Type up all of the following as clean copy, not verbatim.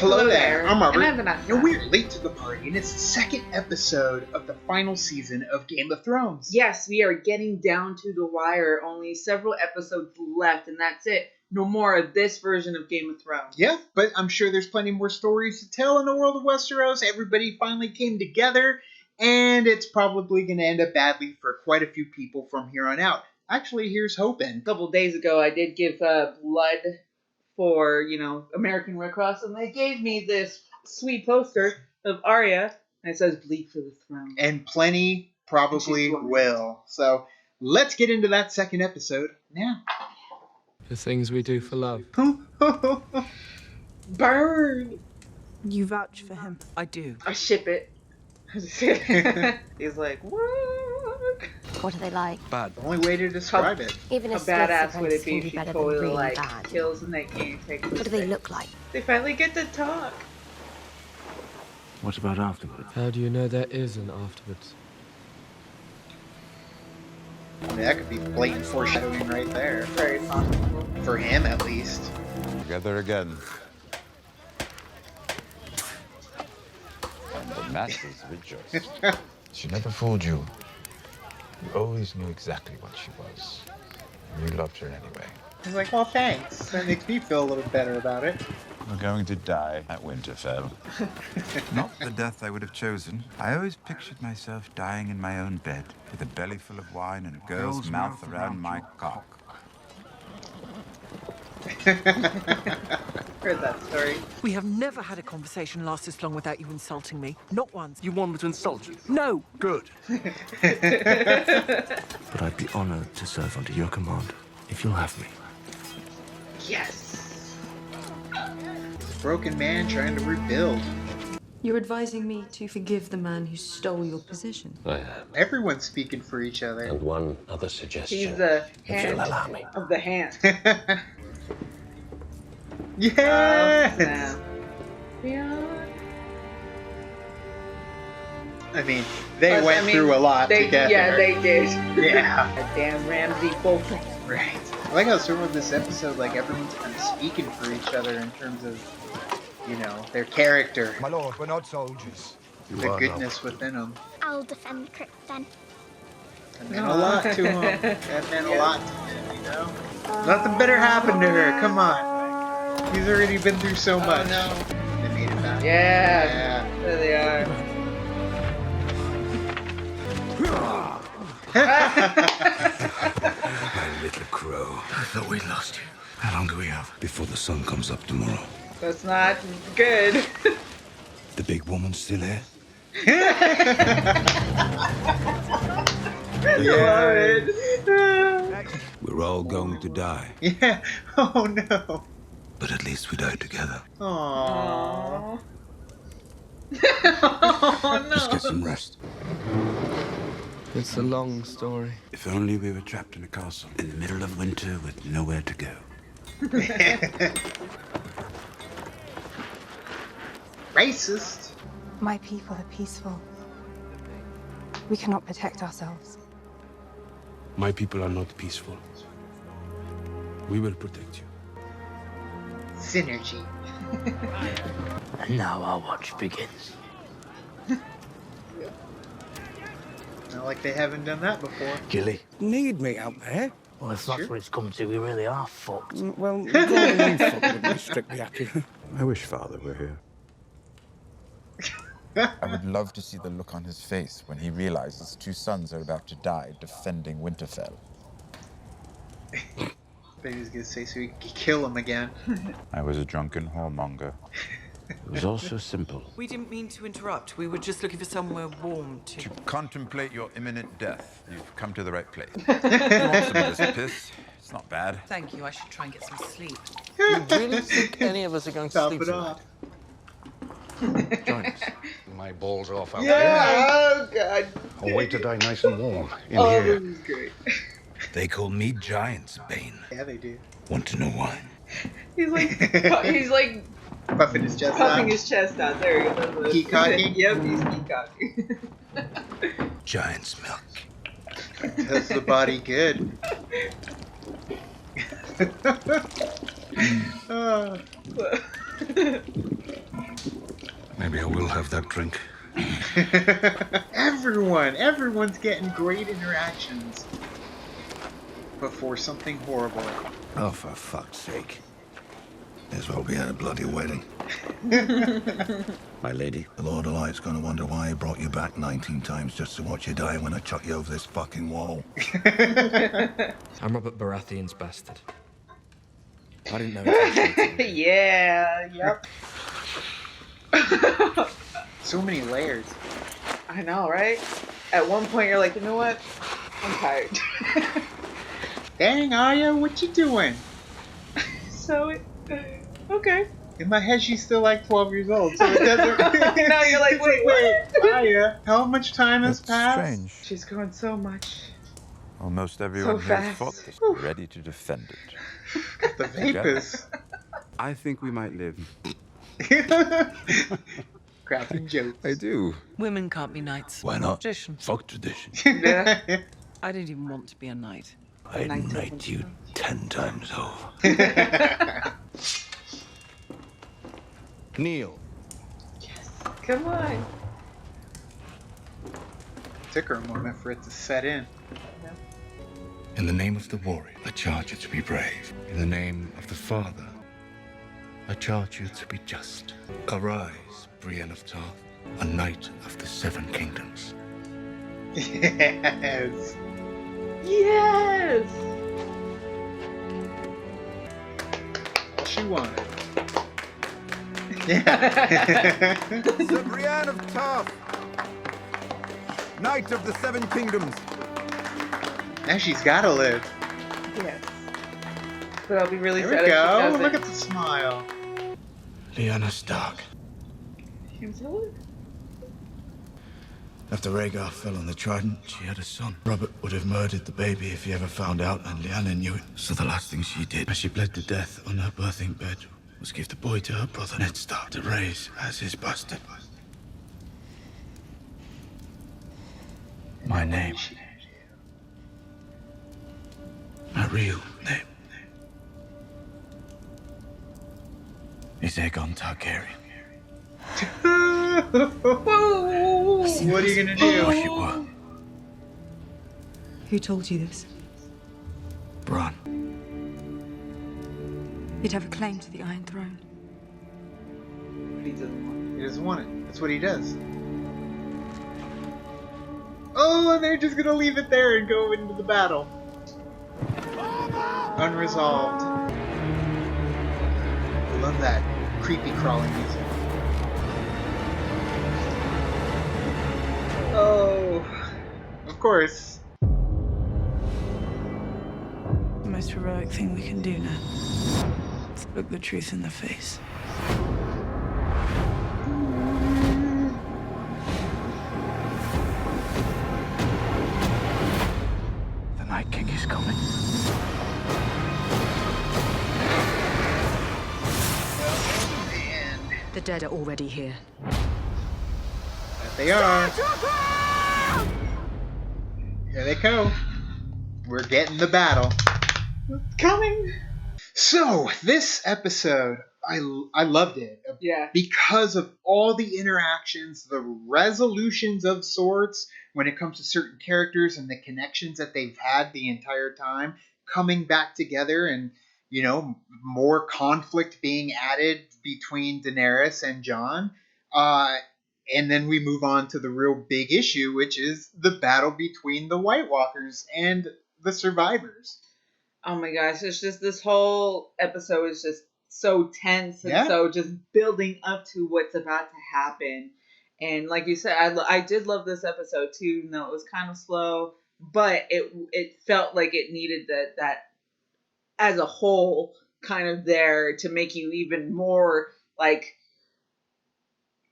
Hello there. I'm Robert. And I'm Vanessa. And we're late to the party, and it's the second episode of the final season of Game of Thrones. Yes, we are getting down to the wire. Only several episodes left, and that's it. No more of this version of Game of Thrones. Yeah, but I'm sure there's plenty more stories to tell in the world of Westeros. Everybody finally came together, and it's probably going to end up badly for quite a few people from here on out. Actually, here's hoping. A couple days ago, I did give blood for, American Red Cross, and they gave me this sweet poster of Arya, and it says "Bleed for the Throne." And plenty probably will. So let's get into that second episode now. The things we do for love. Burn! You vouch for him. I do. I ship it. He's like, what? What are they like? Bad. The only way to describe it. Even How a Smith's badass would it be apprentice if can she better than totally really bad. kills and they can't take What do they look like? They finally get to talk. What about afterwards? How do you know there is an afterwards? That could be blatant foreshadowing right there. Very possible. For him, at least. Together again. And the masses rejoice. She never fooled you. You always knew exactly what she was. And you loved her anyway. He's like, well, thanks. That makes me feel a little better about it. We're going to die at Winterfell. Not the death I would have chosen. I always pictured myself dying in my own bed, with a belly full of wine and a girl's mouth around my cock. Heard that story. We have never had a conversation last this long without you insulting me. Not once. You want me to insult you? No. Good. But I'd be honored to serve under your command, if you'll have me. Yes. He's a broken man trying to rebuild. You're advising me to forgive the man who stole your position. I am. Everyone's speaking for each other. And one other suggestion. He's the if you'll hand allow me. of the hand. Yes! Yeah. I mean, they went through a lot together. Yeah, they did. Yeah. Damn Ramsay Bolton. Right. I like how some of this episode, like, everyone's kind of speaking for each other in terms of, their character. My lord, we're not soldiers. The goodness within them. I'll defend Krypton. That meant a lot to him. That meant a lot to him, Nothing better happened to her. Come on. He's already been through so much. No. They made it back. Yeah. There they are. My little crow. I thought we lost you. How long do we have? Before the sun comes up tomorrow. That's not good. The big woman's still here? Yeah. We're all going to die. Yeah. Oh no. But at least we die together. Aww. Oh Let's get no. some rest. It's a long story. If only we were trapped in a castle in the middle of winter with nowhere to go. Racist. My people are peaceful. We cannot protect ourselves. My people are not peaceful. We will protect you. Synergy. And now our watch begins. Not like they haven't done that before. Gilly. Need me out there? Well, if that's Sure. what it's come to, we really are fucked. Well, calling you fucked would be strictly accurate. I wish Father were here. I would love to see the look on his face when he realizes his two sons are about to die defending Winterfell. But he was gonna say so he could kill him again. I was a drunken whoremonger. It was all so simple. We didn't mean to interrupt. We were just looking for somewhere warm to... To contemplate your imminent death, you've come to the right place. You want some of this piss? It's not bad. Thank you. I should try and get some sleep. You really think any of us are going to Top sleep it tonight? off. Join us. My balls are off out Yeah. Oh god. I'll wait to die nice and warm in Oh, here. this is great. They call me Giants Bane. Yeah, they do. Want to know why? He's like Puffing his chest puffing out. his chest out. There he goes. Peacocking? Yep, he's peacocking. Giant's milk. Does the body good. that drink. Everyone's getting great interactions before something horrible. Oh, for fuck's sake. May as well be at a bloody wedding. My lady. The Lord of Light's gonna wonder why he brought you back 19 times just to watch you die when I chuck you over this fucking wall. I'm Robert Baratheon's bastard. I didn't know. Yeah, yep. So many layers. I know, right? At one point, you're like, you know what? I'm tired. Dang, Arya, what you doing? So, okay. In my head, she's still like 12 years old, so it doesn't... Now you're like, wait, what? Arya, how much time has That's passed? strange. She's grown so much. Almost everyone here has fast. fought this, ready to defend it. Got the vapors. I think we might live. Cracking jokes. I do. Women can't be knights. Why not? Tradition. Fuck tradition. Yeah. I didn't even want to be a knight. I'd knight you 10 times over. Kneel. Come on. Took her a moment for it to set in. In the name of the warrior, I charge you to be brave. In the name of the Father, I charge you to be just. Arise, Brienne of Tarth, a knight of the Seven Kingdoms. Yes. Yes. She wanted. Yeah. Sir Brienne of Tarth, Knight of the Seven Kingdoms. Now she's gotta live. Yes. But I'll be really There sad we if she go. doesn't. Look at the smile. Lyanna Stark. After Rhaegar fell on the Trident, she had a son. Robert would have murdered the baby if he ever found out, and Lyanna knew it. So the last thing she did, as she bled to death on her birthing bed, was give the boy to her brother Ned Stark to raise as his bastard. My name. My real name is Aegon Targaryen. What are you gonna do? Wish you were. Who told you this? Bronn. You'd have a claim to the Iron Throne. But he doesn't want He doesn't want it. That's what he does. Oh, and they're just gonna leave it there and go into the battle. Unresolved. I love that creepy crawling music. Oh, of course. The most heroic thing we can do now is look the truth in the face. The Night King is coming. The dead are already here. There they are. Here they go. We're getting the battle. It's coming. So, this episode, I loved it. Yeah. Because of all the interactions, the resolutions of sorts when it comes to certain characters and the connections that they've had the entire time coming back together, and, you know, more conflict being added between Daenerys and Jon. And then we move on to the real big issue, which is the battle between the White Walkers and the survivors. Oh my gosh, it's just this whole episode is just so tense and Yeah. so just building up to what's about to happen. And like you said, I did love this episode too, even though it was kind of slow, but it felt like it needed that as a whole kind of there to make you even more like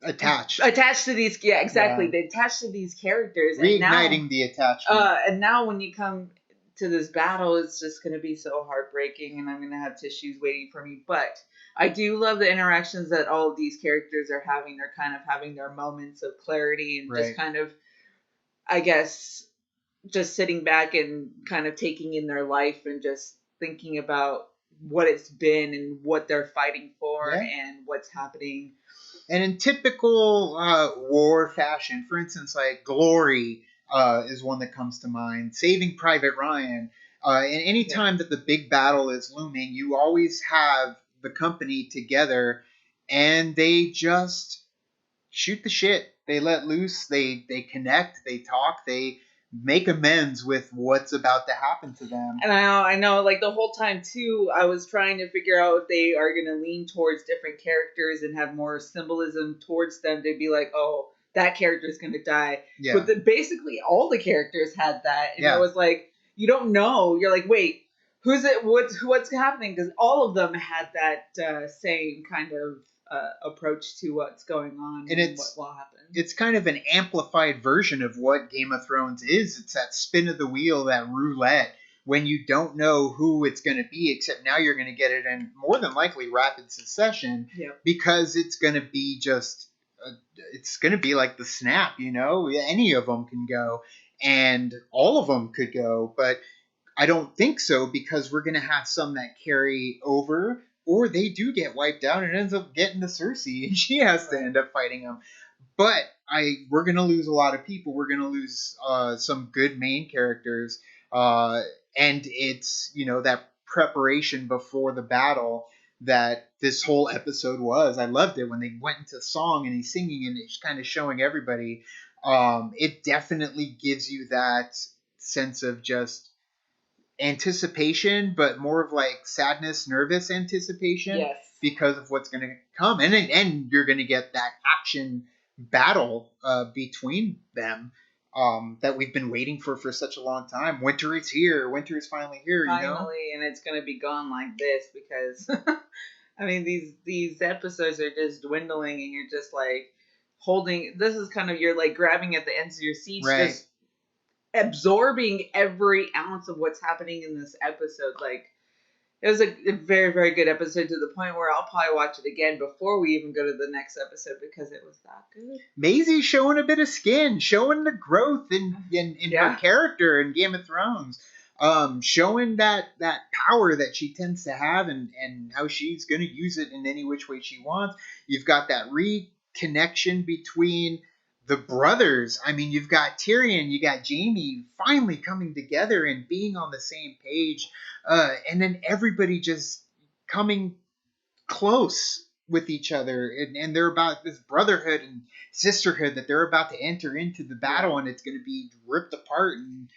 Attached to these, yeah, exactly. Yeah. They attached to these characters, Reigniting the attachment. and now when you come to this battle, it's just going to be so heartbreaking, and I'm going to have tissues waiting for me. But I do love the interactions that all of these characters are having. They're kind of having their moments of clarity and Right. just kind of, I guess, just sitting back and kind of taking in their life and just thinking about what it's been and what they're fighting for Yeah. and what's happening. And in typical war fashion, for instance, like Glory is one that comes to mind, Saving Private Ryan, and any time that the big battle is looming, you always have the company together, and they just shoot the shit. They let loose, they connect, they talk, they make amends with what's about to happen to them. And I know, like the whole time too, I was trying to figure out if they are going to lean towards different characters and have more symbolism towards them. They'd be like, oh, that character is going to die. Yeah. But then basically all the characters had that. And Yeah. it was like, you don't know. You're like, wait, who's it? What's happening? Because all of them had that same kind of approach to what's going on and what will happen. It's kind of an amplified version of what Game of Thrones is. It's that spin of the wheel, that roulette, when you don't know who it's going to be, except now you're going to get it in more than likely rapid succession, because it's going to be just, it's going to be like the snap, you know? Any of them can go, and all of them could go, but I don't think so, because we're going to have some that carry over, or they do get wiped out and it ends up getting to Cersei, and she has to end up fighting them. But we're going to lose a lot of people. We're going to lose some good main characters. And it's, you know, that preparation before the battle that this whole episode was. I loved it when they went into song and he's singing and it's kind of showing everybody. It definitely gives you that sense of just anticipation, but more of like sadness, nervous anticipation because of what's going to come. And you're going to get that action battle between them that we've been waiting for such a long time. Winter is here. Winter is finally here. Finally, you know? And it's going to be gone like this because, I mean, these episodes are just dwindling, and you're just like holding. This is kind of, you're like grabbing at the ends of your seats, just absorbing every ounce of what's happening in this episode. Like, it was a very, very good episode, to the point where I'll probably watch it again before we even go to the next episode, because it was that good. Maisie showing a bit of skin, showing the growth in her character in Game of Thrones, showing that power that she tends to have, and how she's going to use it in any which way she wants. You've got that reconnection between the brothers. I mean, you've got Tyrion, you got Jaime finally coming together and being on the same page, and then everybody just coming close with each other, and they're about this brotherhood and sisterhood that they're about to enter into the battle, and it's going to be ripped apart and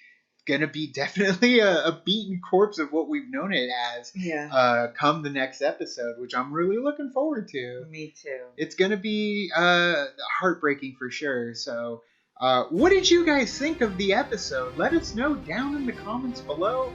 going to be definitely a beaten corpse of what we've known it as come the next episode, which I'm really looking forward to. Me too. It's going to be heartbreaking for sure. So what did you guys think of the episode? Let us know down in the comments below.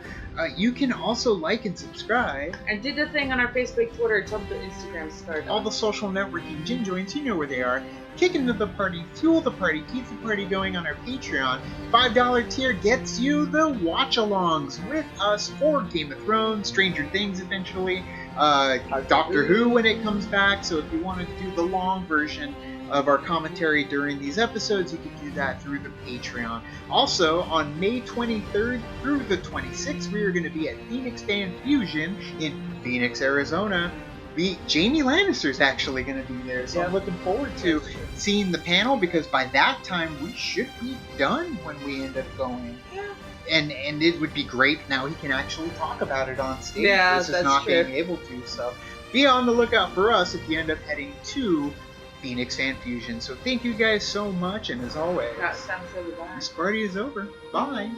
You can also like and subscribe. And did the thing on our Facebook, Twitter, Tumblr, Instagram, start all the social networking gin joints, you know where they are. Kick into the party, fuel the party, keep the party going on our Patreon. $5 tier gets you the watch-alongs with us for Game of Thrones, Stranger Things eventually, Doctor Who when it comes back. So if you want to do the long version of our commentary during these episodes, you can do that through the Patreon. Also, on May 23rd through the 26th, we are going to be at Phoenix Fan Fusion in Phoenix, Arizona. Jaime Lannister's actually going to be there, so I'm looking forward to seeing the panel, because by that time we should be done when we end up going. And it would be great now he can actually talk about it on stage versus not being able to. So be on the lookout for us if you end up heading to Phoenix Fan Fusion. So thank you guys so much, and as always, this party is over. Bye.